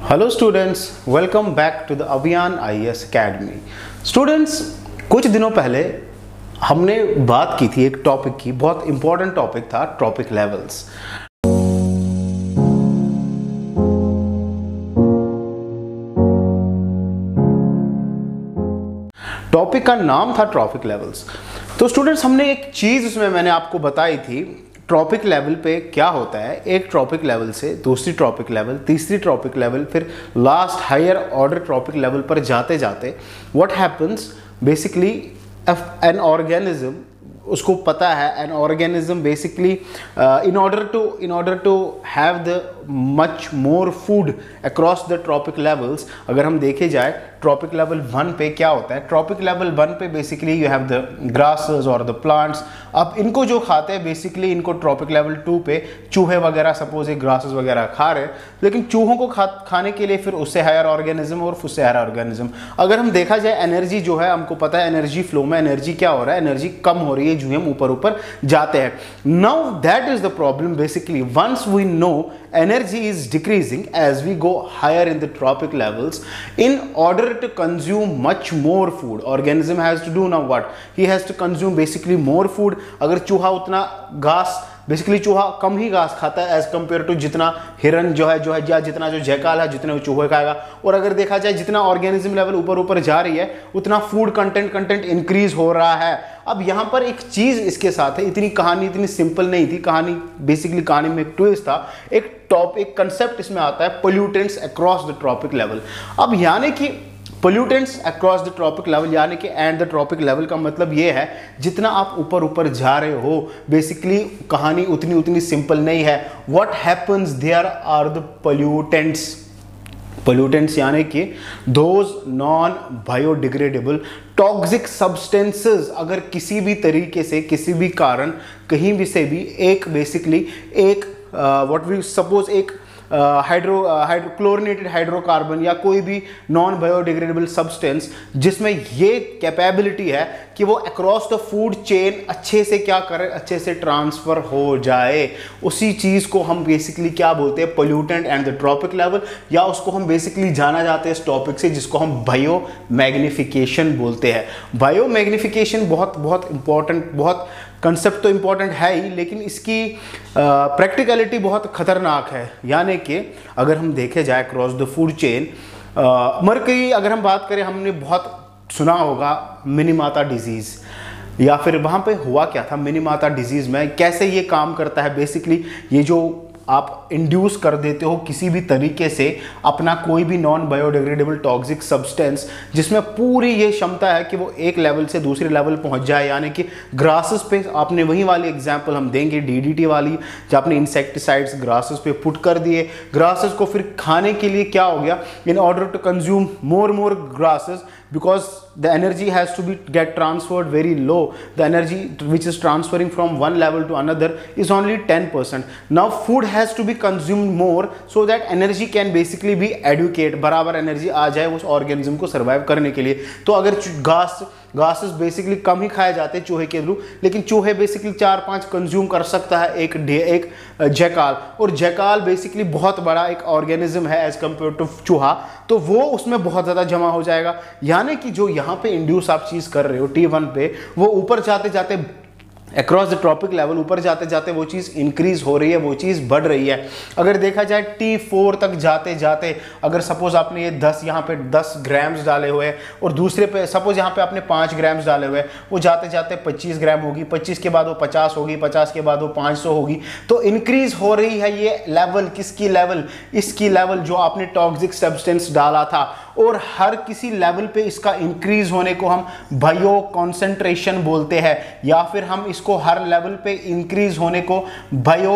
Hello students, welcome back to the Abhiyan IAS academy. Students, कुछ दिनों पहले हमने बात की थी एक टॉपिक की, बहुत इंपॉर्टेंट टॉपिक था ट्रॉपिक लेवल्स। टॉपिक का नाम था ट्रॉपिक लेवल्स। तो स्टूडेंट्स, हमने एक चीज़ उसमें मैंने आपको बताई थी, ट्रॉपिक लेवल पे क्या होता है। एक ट्रॉपिक लेवल से दूसरी ट्रॉपिक लेवल, तीसरी ट्रॉपिक लेवल, फिर last higher order trophic level पर जाते जाते what happens basically an organism, उसको पता है an organism basically in order to have the much more food across the trophic levels. अगर हम देखे जाए ट्रॉपिक लेवल 1 पे क्या होता है, ट्रॉपिक लेवल 1 पे basically you have the grasses और द प्लांट्स। अब इनको जो खाते हैं बेसिकली इनको ट्रॉपिक लेवल 2 पे चूहे वगैरह, सपोज एक ग्रासेस वगैरह खा रहे हैं, लेकिन चूहों को खाने के लिए फिर उससे हायर ऑर्गेनिज्म और उससे हायर ऑर्गेनिज्म। अगर हम देखा जाए एनर्जी जो है, हमको पता है एनर्जी फ्लो में एनर्जी क्या हो रहा है, एनर्जी कम हो रही है जो हम ऊपर ऊपर जाते हैं। Now that is the problem basically, once we know energy is decreasing as we go higher in the tropic levels. In order to consume much more food, organism has to do now what? He has to consume basically more food. अगर चूहा उतना घास, basically चूहा कम ही घास खाता है as compare to जितना हिरन जो है या जितना जो जयकाल है जितने चूहे खाएगा। और अगर देखा जाए जितना ऑर्गेनिज्म लेवल ऊपर ऊपर जा रही है उतना फूड कंटेंट इंक्रीज हो रहा है। अब यहाँ पर एक चीज इसके साथ है, इतनी कहानी इतनी सिंपल नहीं थी कहानी, बेसिकली कहानी में एक ट्विस्ट था, एक कंसेप्ट इसमें आता है pollutants across the trophic level. अब यानी कि pollutants across the trophic level यानी कि एंड द ट्रॉपिक लेवल का मतलब ये है जितना आप ऊपर ऊपर जा रहे हो बेसिकली कहानी उतनी सिंपल नहीं है। What happens, there are the pollutants यानी कि those non biodegradable toxic substances. अगर किसी भी तरीके से किसी भी कारण कहीं भी से भी एक बेसिकली एक व्हाट वी सपोज एक क्लोरिनेटेड हाइड्रोकार्बन या कोई भी नॉन बायोडिग्रेडेबल सब्सटेंस जिसमें ये कैपेबिलिटी है कि वो अक्रॉस द फूड चेन अच्छे से क्या करे, अच्छे से ट्रांसफर हो जाए, उसी चीज़ को हम बेसिकली क्या बोलते हैं, pollutant and the trophic level, या उसको हम बेसिकली जाना जाते हैं इस टॉपिक से जिसको हम बायो मैग्निफिकेशन बोलते हैं। बायो मैग्निफिकेशन बहुत इंपॉर्टेंट, बहुत कंसेप्ट तो इंपॉर्टेंट है ही, लेकिन इसकी प्रैक्टिकलिटी बहुत खतरनाक है। यानी कि अगर हम देखे जाए cross the food chain, mercury अगर हम बात करें, हमने बहुत सुना होगा मिनीमाता डिजीज़, या फिर वहाँ पे हुआ क्या था मिनीमाता डिजीज़ में, कैसे ये काम करता है। बेसिकली ये जो आप इंड्यूस कर देते हो किसी भी तरीके से अपना कोई भी नॉन बायोडिग्रेडेबल टॉक्सिक सब्सटेंस जिसमें पूरी ये क्षमता है कि वो एक लेवल से दूसरे लेवल पहुंच जाए। यानी कि ग्रासेस पे आपने वही वाली एग्जांपल हम देंगे डीडीटी वाली, जब आपने इंसेक्टिसाइड्स ग्रासेस पे पुट कर दिए, ग्रासेस को फिर खाने के लिए क्या हो गया, in order to consume more grasses because the energy has to be get transferred very low, the energy which is transferring from one level to another is only 10%. Now food has to be consumed more so that energy can basically be adequate, बराबर energy आ जाए उस organism को survive करने के लिए। तो अगर घासेस basically कम ही खाए जाते हैं चूहे के थ्रू, लेकिन चूहे बेसिकली 4-5 कंज्यूम कर सकता है एक जयकाल, और जयकाल बेसिकली बहुत बड़ा एक ऑर्गेनिज्म है एज कम्पेयर टू चूहा, तो वो उसमें बहुत ज़्यादा जमा हो जाएगा। यानी कि जो यहाँ पे इंड्यूस आप चीज़ कर रहे हो T1 पे, वो ऊपर जाते जाते अक्रॉस द ट्रॉपिक लेवल ऊपर जाते जाते वो चीज़ इंक्रीज हो रही है, वो चीज़ बढ़ रही है। अगर देखा जाए T4 तक जाते जाते अगर सपोज आपने ये 10 यहाँ पे 10 ग्राम्स डाले हुए और दूसरे पे सपोज यहाँ पे आपने 5 ग्राम्स डाले हुए, वो जाते जाते 25 ग्राम होगी, 25 के बाद वो 50 होगी, 50 के बाद वो 500 होगी। तो इंक्रीज हो रही है ये लेवल, किसकी लेवल, इसकी लेवल जो आपने टॉक्सिक सब्सटेंस डाला था, और हर किसी लेवल पे इसका इंक्रीज होने को हम बायो कॉन्सेंट्रेशन बोलते हैं, या फिर हम इसको हर लेवल पे इंक्रीज होने को बायो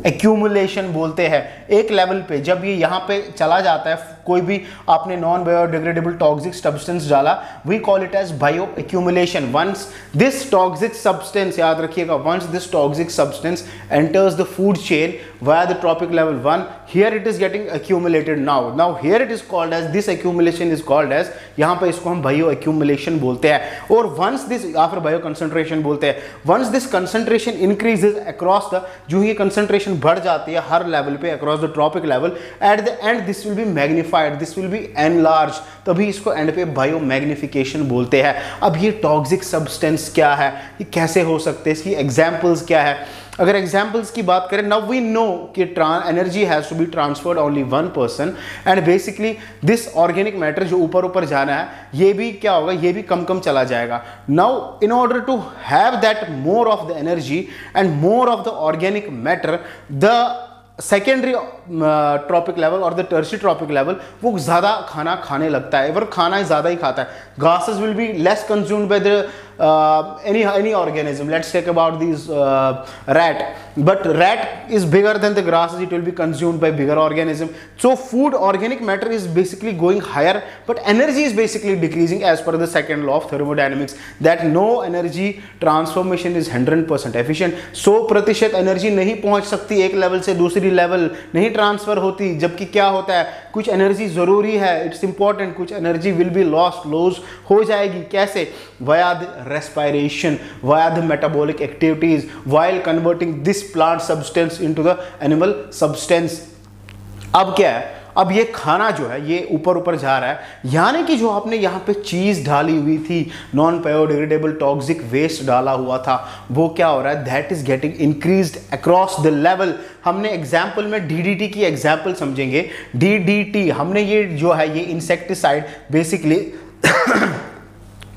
एक्यूमुलेशन बोलते हैं। एक लेवल पे जब ये यहाँ पे चला जाता है कोई भी आपने नॉन बायोडिग्रेडेबल टॉक्सिक सब्सटेंस डाला, we call it as bioaccumulation. Once this toxic substance, याद रखिएगा, once this toxic substance enters the food chain via the trophic level 1, here it is getting accumulated now here it is called as, this accumulation is called as, यहाँ पे इसको हम bio accumulation बोलते हैं। और once this, या फिर bio concentration बोलते हैं, once this concentration increases across the, जो ये कंसंट्रेशन बढ़ जाती है हर लेवल पे across the trophic level, at the end this will be magnified, this will be enlarge, तभी इसको एंड पे बायो मैग्निफिकेशन बोलते हैं। अब ये टॉक्सिक सब्सटेंस क्या है, ये कैसे हो सकते हैं, इसकी एग्जाम्पल्स क्या है? अगर एग्जाम्पल्स की बात करें, नाउ वी नो कि energy has to be transferred only one person, and basically this organic matter जो ऊपर ऊपर जाना है, ये भी क्या होगा, ये भी कम कम चला जाएगा। Now in order to have that more of the energy and more of the organic matter, the secondary trophic level और द टर्शियरी ट्रॉपिक लेवल वो ज़्यादा खाना खाने लगता है, और खाना ज़्यादा ही खाता है। Gases will be less consumed by the any organism. Let's take about these rat, but rat is bigger than the grasses, it will be consumed by bigger organism. So food organic matter is basically going higher, but energy is basically decreasing as per the second law of thermodynamics, that no energy transformation is 100% efficient। 100% energy नहीं पहुंच सकती, एक level से दूसरी level नहीं transfer होती, जबकि क्या होता है, कुछ एनर्जी जरूरी है, इट्स इंपॉर्टेंट, कुछ एनर्जी विल बी लॉस हो जाएगी। कैसे? via the respiration, via the metabolic activities, while converting this plant substance into the animal substance। अब क्या है, अब ये खाना जो है ये ऊपर ऊपर जा रहा है, यानी कि जो आपने यहाँ पे चीज डाली हुई थी, नॉन बायोडिग्रेडेबल टॉक्सिक वेस्ट डाला हुआ था, वो क्या हो रहा है, that is getting increased across the level. हमने एग्जाम्पल में डीडीटी की एग्जाम्पल समझेंगे। डीडीटी हमने ये जो है ये इंसेक्टिसाइड बेसिकली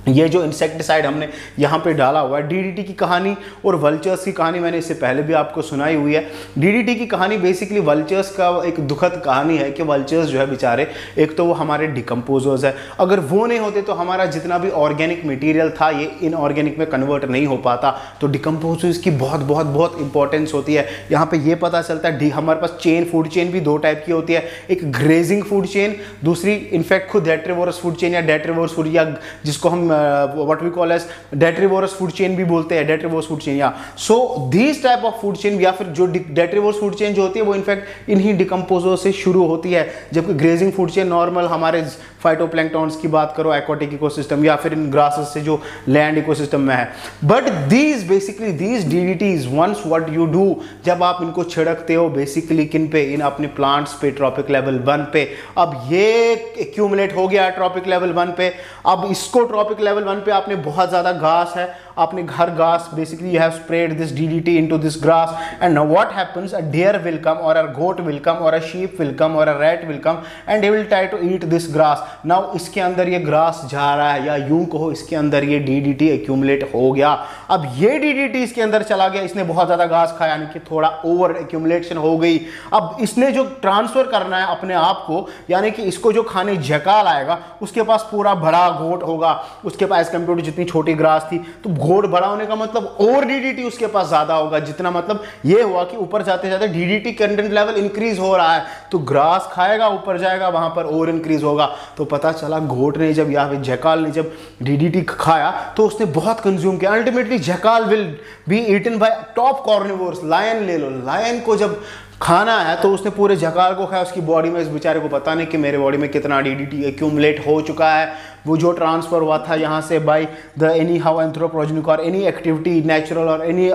ये जो इंसेक्टिसाइड हमने यहाँ पे डाला हुआ है, डीडीटी की कहानी और वल्चर्स की कहानी मैंने इससे पहले भी आपको सुनाई हुई है। डीडीटी की कहानी बेसिकली वल्चर्स का एक दुखद कहानी है कि वल्चर्स जो है बेचारे, एक तो वो हमारे डिकम्पोजर्स है, अगर वो नहीं होते तो हमारा जितना भी ऑर्गेनिक मटेरियल था ये इनऑर्गेनिक में कन्वर्ट नहीं हो पाता। तो डिकम्पोजर्स की बहुत बहुत बहुत इंपॉर्टेंस होती है। यहाँ पे ये पता चलता है हमारे पास चेन, फूड चेन भी दो टाइप की होती है, एक ग्रेजिंग फूड चेन, दूसरी इनफैक्ट खुद डेट्रीवोरस फूड चेन या डेट्रीवोरस फूड, या जिसको हम what we call as detrivorous food chain भी बोलते हैं, detrivorous food chain। या so these type of food chain, या फिर जो detrivorous food chain जो होती है वो इनफैक्ट इन्हीं डिकम्पोजर से शुरू होती है, जबकि ग्रेजिंग फूड चेन नॉर्मल हमारे फाइटोप्लैंक्टन्स की बात करो, एक्वाटिक इकोसिस्टम, या फिर इन ग्रासेस से जो लैंड इकोसिस्टम में है। But these basically these DDTs, once what you do, जब आप इनको छिड़कते हो बेसिकली किन पे, इन अपने प्लांट्स पे, ट्रॉपिक लेवल 1 पे। अब ये एक्यूमुलेट हो गया ट्रॉपिक लेवल 1 पे, अब इसको ट्रॉपिक लेवल 1 पे आपने बहुत ज्यादा घास है, आपने घर घास, basically you have sprayed this DDT into this grass, and now what happens, a deer will come or a goat will come or a sheep will come or a rat will come and they will try to eat this grass। now इसके अंदर ये grass जा रहा है, या यूं कहो इसके अंदर ये DDT एक्यूमुलेट हो गया। अब ये DDT इसके अंदर चला गया, इसने बहुत ज्यादा घास खाया, यानी कि थोड़ा ओवर एक्यूमुलेशन हो गई। अब इसने जो ट्रांसफर करना है अपने आप को, यानी कि इसको जो खाने जकाल आएगा, उसके पास पूरा बड़ा घोट होगा, उसके पास एज कंपेयर टू जितनी छोटी ग्रास थी, तो घोट बड़ा होने का मतलब और डीडीटी उसके पास ज्यादा होगा, जितना मतलब ये हुआ कि ऊपर जाते जाते डीडीटी कंटेंट लेवल इंक्रीज हो रहा है, तो ग्रास खाएगा, ऊपर जाएगा, वहां पर और इंक्रीज होगा। तो पता चला घोट ने जब, या फिर जैकाल ने जब डीडीटी खाया तो उसने बहुत कंज्यूम किया। Ultimately jackal will be eaten by top carnivores. Lion ले लो, लायन को जब खाना है तो उसने पूरे जकाल को खाया, उसकी बॉडी में, इस बेचारे को पता नहीं कि मेरे बॉडी में कितना डीडीटी एक्यूमुलेट हो चुका है। वो जो ट्रांसफर हुआ था यहाँ से by the any how anthropogenic और एनी एक्टिविटी नेचुरल और एनी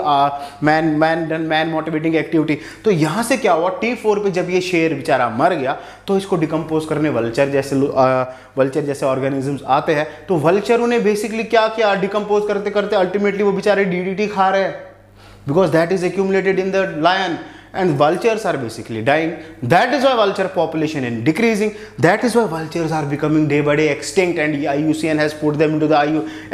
मैन मोटिवेटिंग एक्टिविटी, तो यहाँ से क्या हुआ, T4 पे जब ये शेर बेचारा मर गया तो इसको डिकम्पोज करने वल्चर जैसे ऑर्गेनिजम्स आते हैं। तो वल्चरों ने बेसिकली क्या किया, डिकम्पोज करते करते अल्टीमेटली वो बेचारे डीडीटी खा रहे हैं, because that is accumulated in the lion, and vultures are basically dying. That is why vulture population is decreasing. That is why vultures are becoming day by day extinct, and IUCN has put them into the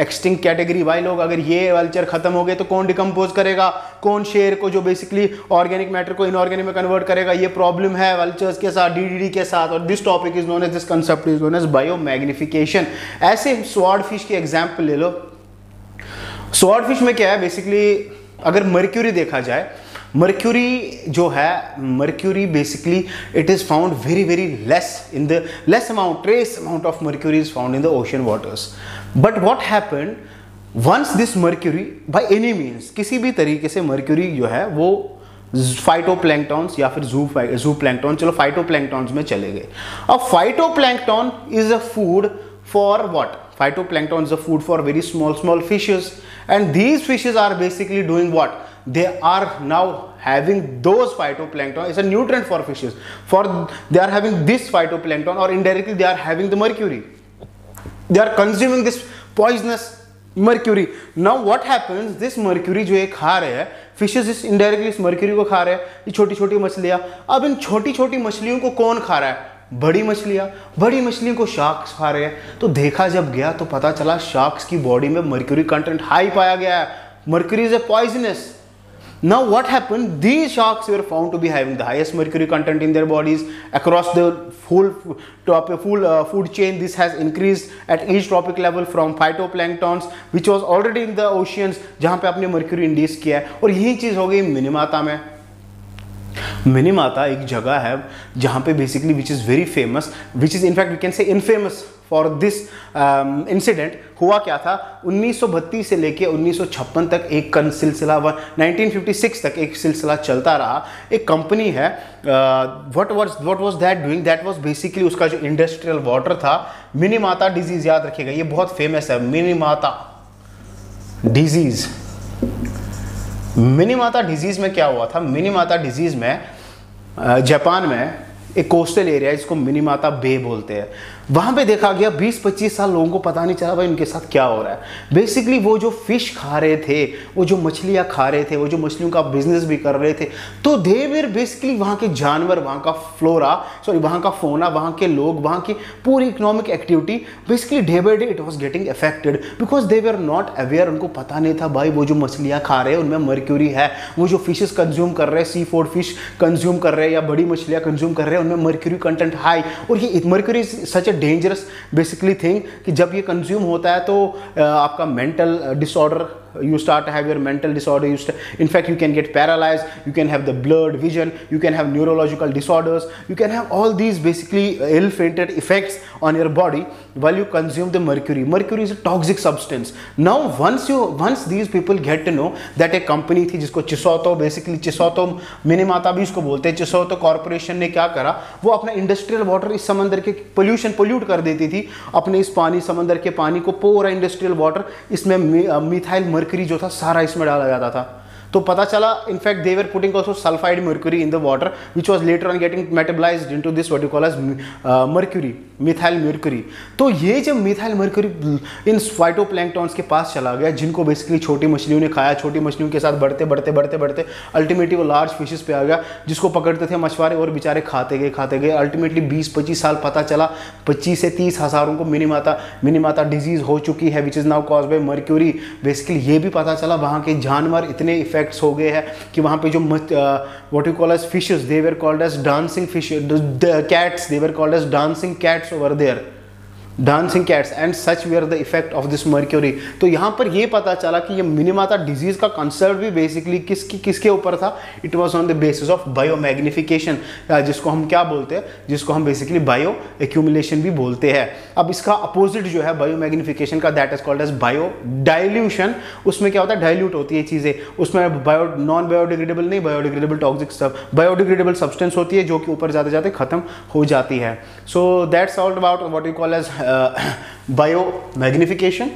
extinct category। भाई लोग, अगर ये vulture खत्म हो गए तो कौन decompose करेगा, कौन शेर को जो बेसिकली ऑर्गेनिक मैटर को इनऑर्गेनिक में कन्वर्ट करेगा? ये प्रॉब्लम है vultures के साथ, DDT के साथ। और this topic is known as, this concept is known as biomagnification. ऐसे स्वॉर्ड फिश की एग्जाम्पल ले लो। स्वॉर्ड फिश में क्या है बेसिकली, अगर मर्क्यूरी देखा जाए मर्क्यूरी जो है, mercury basically it is found very very less in the less amount, trace amount of mercury is found in the ocean waters. But what happened once this mercury by any means, किसी भी तरीके से mercury जो है वो phytoplanktons या फिर जू प्लैंक्टॉन, चलो फाइटोप्लैंक्टॉन्स में चले गए. अब phytoplankton is a food for what? Phytoplankton is a food for very small fishes, and these fishes are basically doing what? They are now having those phytoplankton. It's a nutrient for fishes. They are having this phytoplankton, or indirectly they are having the mercury. They are consuming this poisonous mercury. Now what happens? This mercury जो ये खा रहे हैं fishes, इस indirectly इस mercury को खा रहे हैं, ये छोटी छोटी मछलियाँ. अब इन छोटी छोटी मछलियों को कौन खा रहा है? बड़ी मछलियाँ. बड़ी मछलियों को शार्क्स खा रहे हैं. तो देखा जब गया तो पता चला शार्क्स की बॉडी में मर्क्यूरी कंटेंट हाई पाया गया है. Mercury is a poisonous. Now what happened? These sharks were found to be having the highest mercury content in their bodies across the full food chain. This has increased at each tropic level from phytoplanktons which was already in the oceans, जहाँ पे आपने mercury induce किया है. और यही चीज़ हो गई मिनीमाता में. मिनीमाता एक जगह है जहाँ पे basically which is very famous, which is in fact we can say infamous for this incident. हुआ क्या था? 1932 से लेके 1956 तक एक सिलसिला, 1956 तक एक सिलसिला चलता रहा. एक कंपनी है, what was that doing? That was basically उसका जो इंडस्ट्रियल वाटर था, मिनीमाता डिजीज, याद रखिएगा ये बहुत फेमस है, मिनीमाता डिजीज. मिनीमाता डिजीज में क्या हुआ था? मिनीमाता डिजीज में जापान में एक कोस्टल एरिया जिसको मिनीमाता बे बोलते हैं, वहाँ पे देखा गया 20-25 साल लोगों को पता नहीं चला भाई उनके साथ क्या हो रहा है. बेसिकली वो जो फिश खा रहे थे, वो जो मछलियाँ खा रहे थे, वो जो मछलियों का बिजनेस भी कर रहे थे, तो दे वर बेसिकली वहाँ के जानवर, वहाँ का फ्लोरा, वहाँ का फोना, वहाँ के लोग, वहाँ की पूरी economic activity basically day by day it was getting affected because they were not aware. उनको पता नहीं था भाई वो जो मछलियाँ खा रहे हैं उनमें मर्क्यूरी है, वो जो फिशेस कंज्यूम कर रहे हैं, सी फूड फिश कंज्यूम कर रहे हैं या बड़ी मछलियाँ कंज्यूम कर रहे हैं, उनमें मर्क्यूरी कंटेंट हाई. और ये mercury such a dangerous basically thing कि जब ये कंज्यूम होता है तो आपका mental disorder, you start to have your mental disorder, in fact you can get paralyzed, you can have the blurred vision, you can have neurological disorders, you can have all these basically ill-fated effects on your body while you consume the mercury. Mercury is a toxic substance. Now once these people get to know that a company थी जिसको चिसोतो, basically चिसोतो Minimata भी इसको बोलते हैं, चिसोतो corporation ने क्या करा, वो अपना इंडस्ट्रियल वाटर इस समंदर के पोल्यूट कर देती थी, अपने इस पानी, समंदर के पानी को, पूरा इंडस्ट्रियल वाटर, इसमें मिथाइल मर्क्यूरी जो था सारा इसमें डाला जाता था. तो पता चला in fact they were putting also sulphide mercury in the water which was later on getting metabolised into this what you call as mercury, methyl mercury. तो ये जब मिथाइल मर्क्यूरी इन फाइटोप्लैंक्टॉन्स के पास चला गया, जिनको बेसिकली छोटी मछलियों ने खाया, छोटी मछलियों के साथ बढ़ते अल्टीमेटली वो लार्ज फिशेस पे आ गया, जिसको पकड़ते थे मछुआरे और बेचारे खाते गए. अल्टीमेटली 20-25 साल पता चला 25 से 30 हज़ारों को मिनीमाता डिजीज हो चुकी है which is now caused by mercury. Basically ये भी पता चला वहाँ के जानवर इतने इफेक्ट्स हो गए हैं कि वहाँ पे जो what you call as fishes, they were called as dancing fish, cats, they were called as dancing cats over there, dancing cats, and such where the effect of this mercury. तो यहाँ पर ये पता चला कि ये मिनीमाता डिजीज का concept भी बेसिकली किसके ऊपर था? It was on the basis of biomagnification, जिसको हम क्या बोलते हैं, जिसको हम बेसिकली बायो एक्यूमुलेशन भी बोलते हैं. अब इसका अपोजिट जो है बायोमैग्निफिकेशन का, that is called as bio dilution. उसमें क्या होता है? डाइल्यूट होती है चीज़ें, उसमें नॉन बायोडिग्रेडेबल नहीं, बायोडिग्रेडेबल टॉक्सिक सब बायोडिग्रेडेबल सब्सटेंस होती है जो कि ऊपर जाते जाते खत्म हो जाती है. So that's all about what you call as biomagnification.